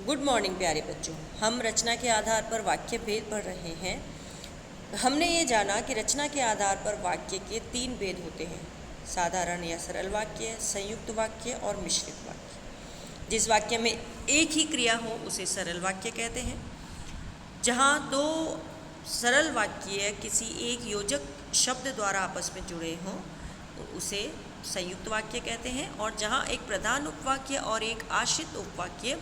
Good morning प्यारे बच्चों। हम रचना के आधार पर वाक्य भेद पढ़ रहे हैं। हमने ये जाना कि रचना के आधार पर वाक्य के 3 भेद होते हैं: साधारण या सरल वाक्य, संयुक्त वाक्य और मिश्रित वाक्य। जिस वाक्य में एक ही क्रिया हो उसे सरल वाक्य कहते हैं। जहाँ दो सरल वाक्य किसी एक योजक शब्द द्वारा आपस में जुड़े हों तो उसे संयुक्त वाक्य कहते हैं। और जहाँ एक प्रधान उपवाक्य और एक आश्रित उपवाक्य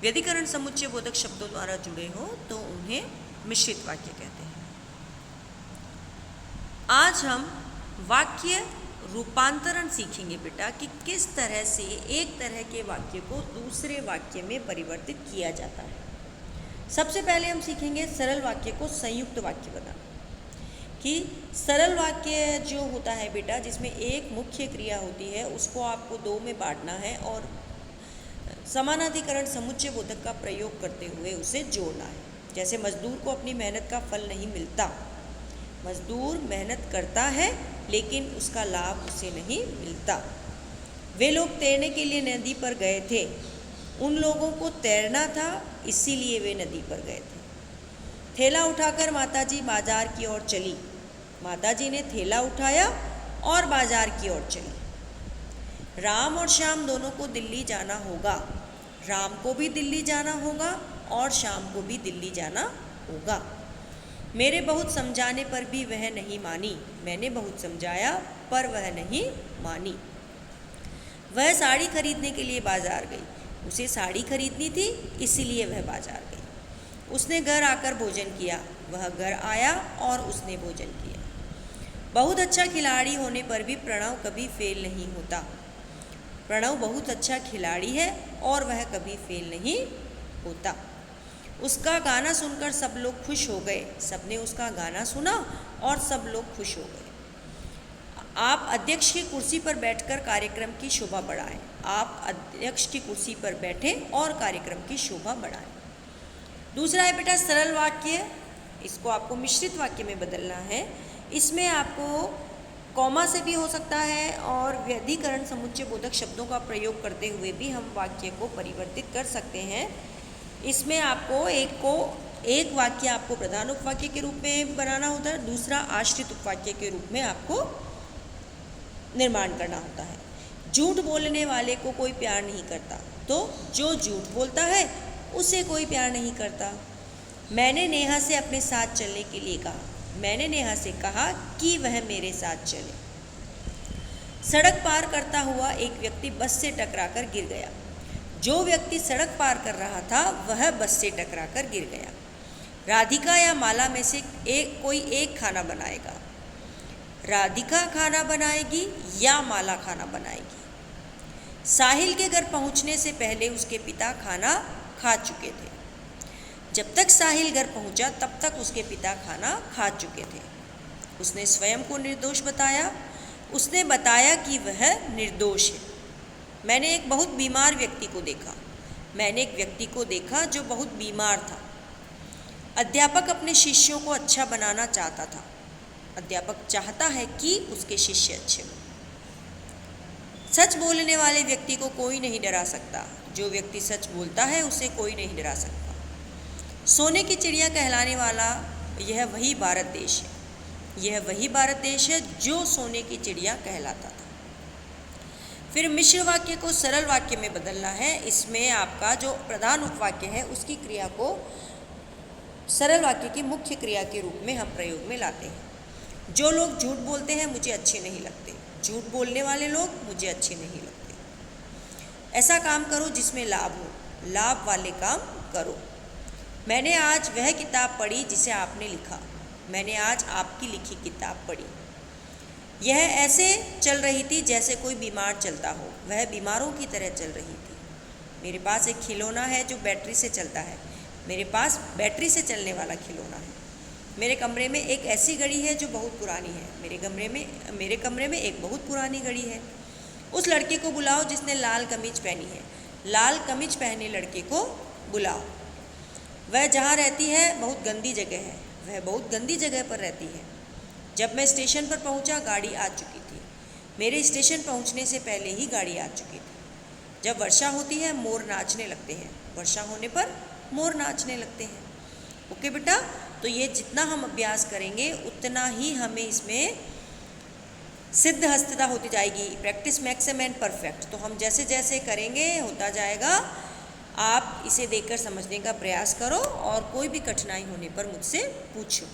व्यधिकरण समुच्चय बोधक शब्दों द्वारा जुड़े हों तो उन्हें मिश्रित वाक्य कहते हैं। आज हम वाक्य रूपांतरण सीखेंगे बेटा कि किस तरह से एक तरह के वाक्य को दूसरे वाक्य में परिवर्तित किया जाता है। सबसे पहले हम सीखेंगे सरल वाक्य को संयुक्त वाक्य बनाना। कि सरल वाक्य जो होता है बेटा, जिसमें एक मुख्य क्रिया होती है, उसको आपको 2 में बांटना है और समानाधिकरण समुच्चय बोधक का प्रयोग करते हुए उसे जोड़ना है। जैसे मजदूर को अपनी मेहनत का फल नहीं मिलता। मजदूर मेहनत करता है लेकिन उसका लाभ उसे नहीं मिलता। वे लोग तैरने के लिए नदी पर गए थे। उन लोगों को तैरना था इसीलिए वे नदी पर गए थे। थैला उठाकर माताजी बाजार की ओर चली। माताजी ने थैला उठाया और बाजार की ओर चली। राम और श्याम दोनों को दिल्ली जाना होगा। राम को भी दिल्ली जाना होगा और श्याम को भी दिल्ली जाना होगा। मेरे बहुत समझाने पर भी वह नहीं मानी। मैंने बहुत समझाया पर वह नहीं मानी। वह साड़ी खरीदने के लिए बाजार गई। उसे साड़ी खरीदनी थी इसीलिए वह बाजार गई। उसने घर आकर भोजन किया। वह घर आया और उसने भोजन किया। बहुत अच्छा खिलाड़ी होने पर भी प्रणव कभी फेल नहीं होता। प्रणव बहुत अच्छा खिलाड़ी है और वह कभी फेल नहीं होता। उसका गाना सुनकर सब लोग खुश हो गए। सबने उसका गाना सुना और सब लोग खुश हो गए। आप अध्यक्ष की कुर्सी पर बैठकर कार्यक्रम की शोभा बढ़ाएं। आप अध्यक्ष की कुर्सी पर बैठें और कार्यक्रम की शोभा बढ़ाएं। दूसरा है बेटा सरल वाक्य। इसको आपको मिश्रित वाक्य में बदलना है। इसमें आपको कॉमा से भी हो सकता है और व्यधिकरण समुच्चय बोधक शब्दों का प्रयोग करते हुए भी हम वाक्य को परिवर्तित कर सकते हैं। इसमें आपको एक वाक्य आपको प्रधान उपवाक्य के रूप में बनाना होता है, दूसरा आश्रित उपवाक्य के रूप में आपको निर्माण करना होता है। झूठ बोलने वाले को कोई प्यार नहीं करता, तो जो झूठ बोलता है उसे कोई प्यार नहीं करता। मैंने नेहा से अपने साथ चलने के लिए कहा। मैंने नेहा से कहा कि वह मेरे साथ चले। सड़क पार करता हुआ एक व्यक्ति बस से टकराकर गिर गया। जो व्यक्ति सड़क पार कर रहा था वह बस से टकराकर गिर गया। राधिका या माला में से कोई एक खाना बनाएगा। राधिका खाना बनाएगी या माला खाना बनाएगी। साहिल के घर पहुंचने से पहले उसके पिता खाना खा चुके थे। जब तक साहिल घर पहुंचा तब तक उसके पिता खाना खा चुके थे। उसने स्वयं को निर्दोष बताया। उसने बताया कि वह निर्दोष है। मैंने एक बहुत बीमार व्यक्ति को देखा। मैंने एक व्यक्ति को देखा जो बहुत बीमार था। अध्यापक अपने शिष्यों को अच्छा बनाना चाहता था। अध्यापक चाहता है कि उसके शिष्य अच्छे हों। सच बोलने वाले व्यक्ति को कोई नहीं डरा सकता। जो व्यक्ति सच बोलता है उसे कोई नहीं डरा सकता। सोने की चिड़िया कहलाने वाला यह वही भारत देश है। यह वही भारत देश है जो सोने की चिड़िया कहलाता था। फिर मिश्र वाक्य को सरल वाक्य में बदलना है। इसमें आपका जो प्रधान उपवाक्य है उसकी क्रिया को सरल वाक्य की मुख्य क्रिया के रूप में हम प्रयोग में लाते हैं। जो लोग झूठ बोलते हैं मुझे अच्छे नहीं लगते। झूठ बोलने वाले लोग मुझे अच्छे नहीं लगते। ऐसा काम करो जिसमें लाभ हो। लाभ वाले काम करो। मैंने आज वह किताब पढ़ी जिसे आपने लिखा। मैंने आज आपकी लिखी किताब पढ़ी। यह ऐसे चल रही थी जैसे कोई बीमार चलता हो। वह बीमारों की तरह चल रही थी। मेरे पास एक खिलौना है जो बैटरी से चलता है। मेरे पास बैटरी से चलने वाला खिलौना है। मेरे कमरे में एक ऐसी घड़ी है जो बहुत पुरानी है। मेरे कमरे में एक बहुत पुरानी घड़ी है। उस लड़के को बुलाओ जिसने लाल कमीज पहनी है। लाल कमीज पहने लड़के को बुलाओ। वह जहाँ रहती है बहुत गंदी जगह है। वह बहुत गंदी जगह पर रहती है। जब मैं स्टेशन पर पहुँचा गाड़ी आ चुकी थी। मेरे स्टेशन पहुँचने से पहले ही गाड़ी आ चुकी थी। जब वर्षा होती है मोर नाचने लगते हैं, वर्षा होने पर मोर नाचने लगते हैं। ओके बेटा, तो ये जितना हम अभ्यास करेंगे उतना ही हमें इसमें सिद्ध हस्तता होती जाएगी। Practice makes a man perfect. तो हम जैसे जैसे करेंगे होता जाएगा। आप इसे देखकर समझने का प्रयास करो और कोई भी कठिनाई होने पर मुझसे पूछो।